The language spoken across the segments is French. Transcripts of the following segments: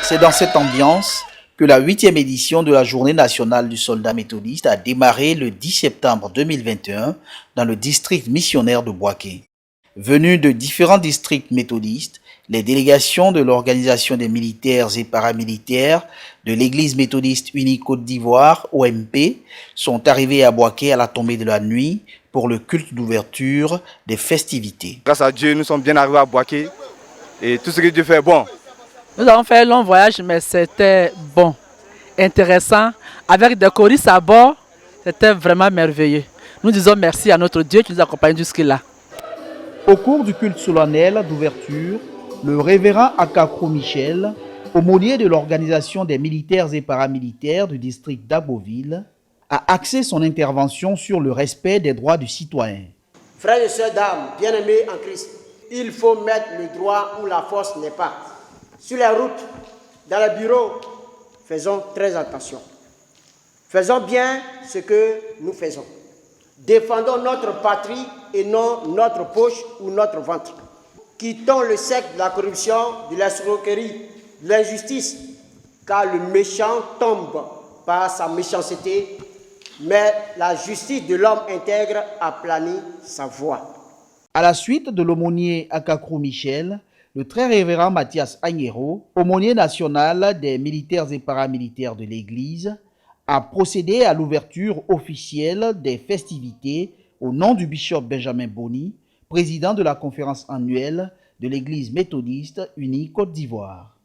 C'est dans cette ambiance que la 8e édition de la Journée nationale du soldat méthodiste a démarré le 10 septembre 2021 dans le district missionnaire de Bouaké. Venus de différents districts méthodistes, les délégations de l'Organisation des militaires et paramilitaires de l'Église méthodiste unie Côte d'Ivoire, OMP, sont arrivées à Bouaké à la tombée de la nuit pour le culte d'ouverture des festivités. Grâce à Dieu, nous sommes bien arrivés à Bouaké et tout ce que Dieu fait est bon. Nous avons fait un long voyage, mais c'était bon, intéressant. Avec des choristes à bord, c'était vraiment merveilleux. Nous disons merci à notre Dieu qui nous accompagne jusque-là. Au cours du culte solennel d'ouverture, le révérend Akakro Michel, aumônier de l'Organisation des militaires et paramilitaires du district d'Aboville, a axé son intervention sur le respect des droits du citoyen. Frères et sœurs d'âme, bien-aimés en Christ, il faut mettre le droit où la force n'est pas. Sur les routes, dans les bureaux, faisons très attention. Faisons bien ce que nous faisons. Défendons notre patrie et non notre poche ou notre ventre. Quittons le cercle de la corruption, de l'escroquerie, de l'injustice, car le méchant tombe par sa méchanceté, mais la justice de l'homme intègre aplanit sa voie. À la suite de l'aumônier Akakro Michel, le très révérend Mathias Agnero, aumônier national des militaires et paramilitaires de l'Église, a procédé à l'ouverture officielle des festivités au nom du bishop Benjamin Boni, président de la conférence annuelle de l'Église méthodiste unie Côte d'Ivoire.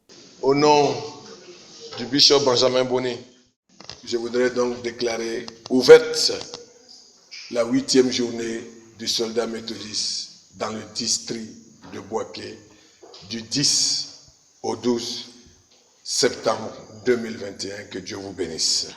Au nom du bishop Benjamin Boni, je voudrais donc déclarer ouverte la 8e journée du soldat méthodiste dans le district de Bouaké du 10 au 12 septembre 2021. Que Dieu vous bénisse.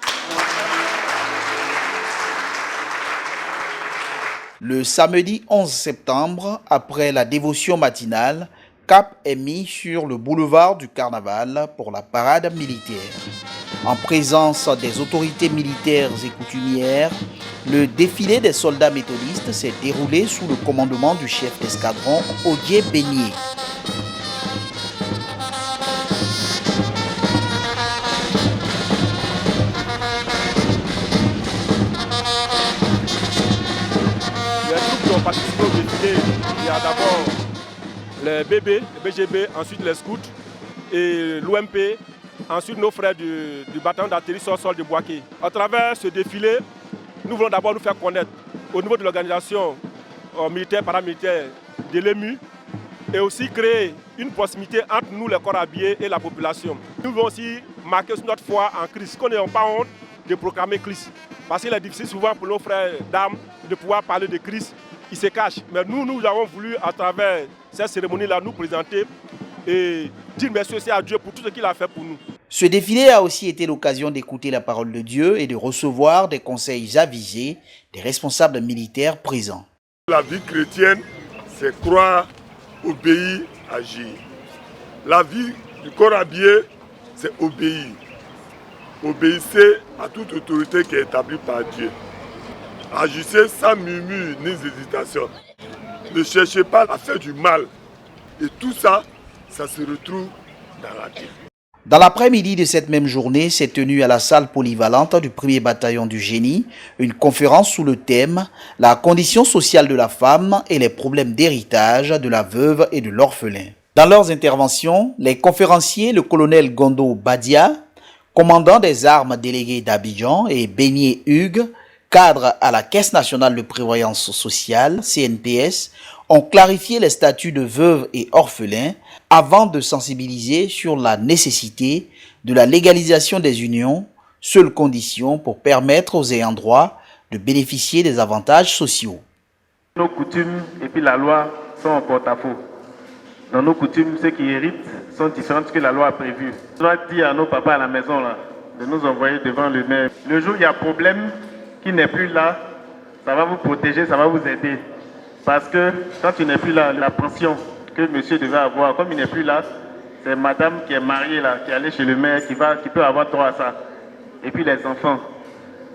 Le samedi 11 septembre, après la dévotion matinale, cap est mis sur le boulevard du Carnaval pour la parade militaire. En présence des autorités militaires et coutumières, le défilé des soldats méthodistes s'est déroulé sous le commandement du chef d'escadron Odier Beignet. Participer au défilé, il y a d'abord les BB, les BGB, ensuite les scouts et l'OMP, ensuite nos frères du bataillon d'artillerie sol de Bouaké. À travers ce défilé, nous voulons d'abord nous faire connaître au niveau de l'organisation militaire, paramilitaire de l'EMU et aussi créer une proximité entre nous, les corps habillés, et la population. Nous voulons aussi marquer notre foi en Christ, qu'on n'ait pas honte de proclamer Christ. Parce qu'il est difficile souvent pour nos frères d'âme de pouvoir parler de Christ. Ils se cachent. Mais nous avons voulu, à travers cette cérémonie-là, nous présenter et dire merci aussi à Dieu pour tout ce qu'il a fait pour nous. Ce défilé a aussi été l'occasion d'écouter la parole de Dieu et de recevoir des conseils avisés des responsables militaires présents. La vie chrétienne, c'est croire, obéir, agir. La vie du corps habillé, c'est obéir. Obéissez à toute autorité qui est établie par Dieu. Agissez sans murmure ni hésitation. Ne cherchez pas à faire du mal. Et tout ça, ça se retrouve dans la Bible. Dans l'après-midi de cette même journée, s'est tenue à la salle polyvalente du 1er bataillon du génie une conférence sous le thème « La condition sociale de la femme et les problèmes d'héritage de la veuve et de l'orphelin ». Dans leurs interventions, les conférenciers, le colonel Gondo Badia, commandant des armes délégué d'Abidjan, et Beignet Hugues, cadre à la Caisse nationale de prévoyance sociale, CNPS, ont clarifié les statuts de veuves et orphelins avant de sensibiliser sur la nécessité de la légalisation des unions, seule condition pour permettre aux ayants droit de bénéficier des avantages sociaux. Nos coutumes et puis la loi sont en porte-à-faux. Dans nos coutumes, ceux qui héritent sont différents de ce que la loi a prévu. On doit dire à nos papas à la maison là, de nous envoyer devant le maire. Le jour où il y a problème, qui n'est plus là, ça va vous protéger, ça va vous aider. Parce que quand tu n'es plus là, la pension que monsieur devait avoir, comme il n'est plus là, c'est madame qui est mariée là, qui est allée chez le maire, qui peut avoir droit à ça. Et puis les enfants.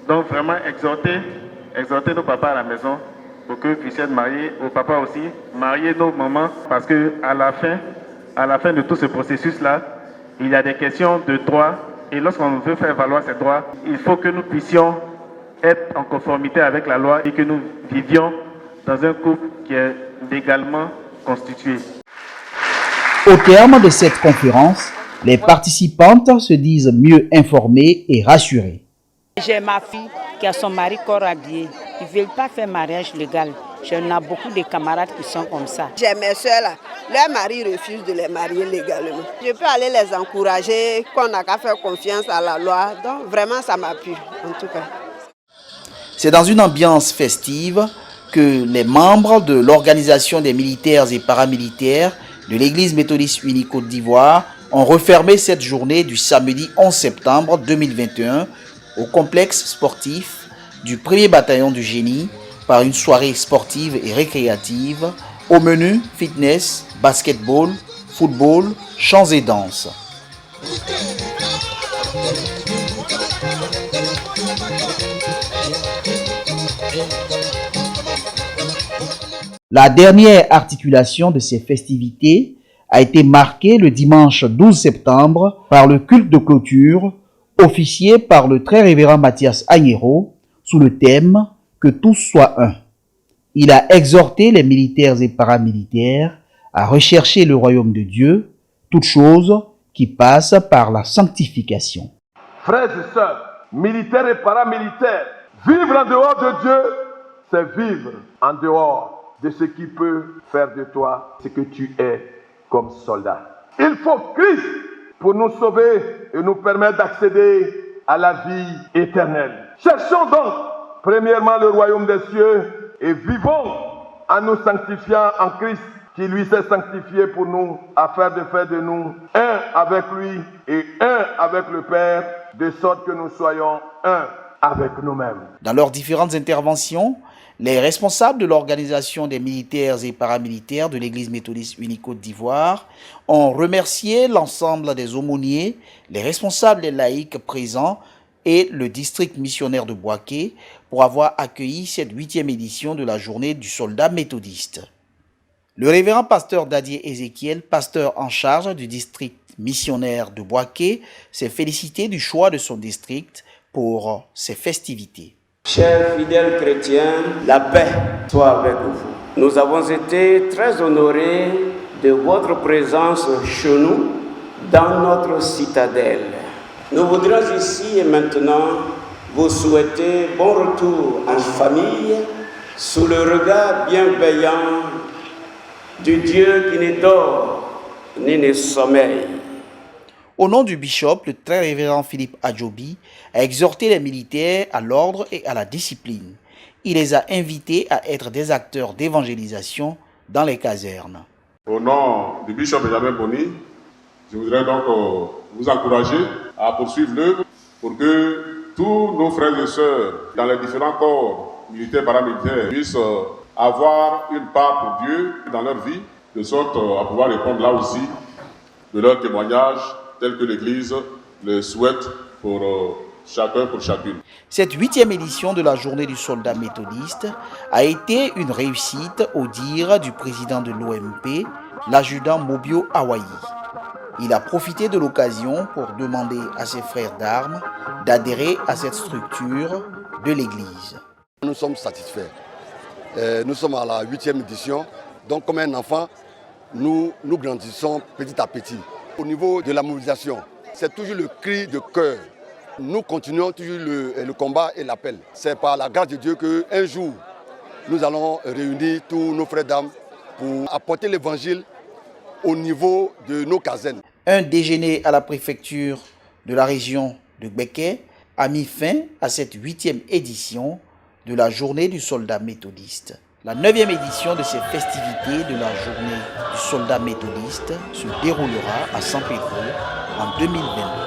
Donc vraiment exhorter nos papas à la maison pour qu'ils puissent être mariés, aux papas aussi, marier nos mamans, parce que à la fin de tout ce processus là, il y a des questions de droit. Et lorsqu'on veut faire valoir ces droits, il faut que nous puissions être en conformité avec la loi et que nous vivions dans un couple qui est légalement constitué. Au terme de cette conférence, les participantes se disent mieux informées et rassurées. J'ai ma fille qui a son mari corps habillé. Ils ne veulent pas faire mariage légal. J'en ai beaucoup de camarades qui sont comme ça. J'ai mes soeurs là, leur mari refuse de les marier légalement. Je peux aller les encourager, qu'on n'a qu'à faire confiance à la loi. Donc vraiment ça m'a plu en tout cas. C'est dans une ambiance festive que les membres de l'Organisation des militaires et paramilitaires de l'Église méthodiste unie Côte d'Ivoire ont refermé cette journée du samedi 11 septembre 2021 au complexe sportif du 1er bataillon du génie par une soirée sportive et récréative au menu fitness, basketball, football, chants et danses. La dernière articulation de ces festivités a été marquée le dimanche 12 septembre par le culte de clôture officié par le très révérend Mathias Agnero sous le thème « Que tous soient un ». Il a exhorté les militaires et paramilitaires à rechercher le royaume de Dieu, toute chose qui passe par la sanctification. Frères et sœurs, militaires et paramilitaires, vivre en dehors de Dieu, c'est vivre en dehors de ce qui peut faire de toi ce que tu es comme soldat. Il faut Christ pour nous sauver et nous permettre d'accéder à la vie éternelle. Cherchons donc premièrement le royaume des cieux et vivons en nous sanctifiant en Christ qui lui s'est sanctifié pour nous afin de faire de nous un avec lui et un avec le Père, de sorte que nous soyons un avec nous-mêmes. Dans leurs différentes interventions, les responsables de l'Organisation des militaires et paramilitaires de l'Église méthodiste unie Côte d'Ivoire ont remercié l'ensemble des aumôniers, les responsables des laïcs présents et le district missionnaire de Bouaké pour avoir accueilli cette 8e édition de la journée du soldat méthodiste. Le révérend pasteur Dadier Ézéchiel, pasteur en charge du district missionnaire de Bouaké, s'est félicité du choix de son district pour ces festivités. Chers fidèles chrétiens, la paix soit avec vous. Nous avons été très honorés de votre présence chez nous, dans notre citadelle. Nous voudrions ici et maintenant vous souhaiter bon retour en famille sous le regard bienveillant du Dieu qui ne dort ni ne sommeille. Au nom du bishop, le très révérend Philippe Adjobi a exhorté les militaires à l'ordre et à la discipline. Il les a invités à être des acteurs d'évangélisation dans les casernes. Au nom du bishop Benjamin Boni, je voudrais donc vous encourager à poursuivre l'œuvre pour que tous nos frères et sœurs dans les différents corps militaires et paramilitaires puissent avoir une part pour Dieu dans leur vie, de sorte à pouvoir répondre là aussi de leur témoignage tel que l'Église le souhaite pour chacun, pour chacune. Cette 8e édition de la journée du soldat méthodiste a été une réussite au dire du président de l'OMP, l'adjudant Mobio Awayi. Il a profité de l'occasion pour demander à ses frères d'armes d'adhérer à cette structure de l'Église. Nous sommes satisfaits. Nous sommes à la 8e édition, donc comme un enfant, nous grandissons petit à petit. Au niveau de la mobilisation, c'est toujours le cri de cœur. Nous continuons toujours le combat et l'appel. C'est par la grâce de Dieu qu'un jour, nous allons réunir tous nos frères d'armes pour apporter l'évangile au niveau de nos casernes. Un déjeuner à la préfecture de la région de Gbeke a mis fin à cette 8e édition de la journée du soldat méthodiste. La 9e édition de ces festivités de la journée du soldat méthodiste se déroulera à San Pedro en 2022.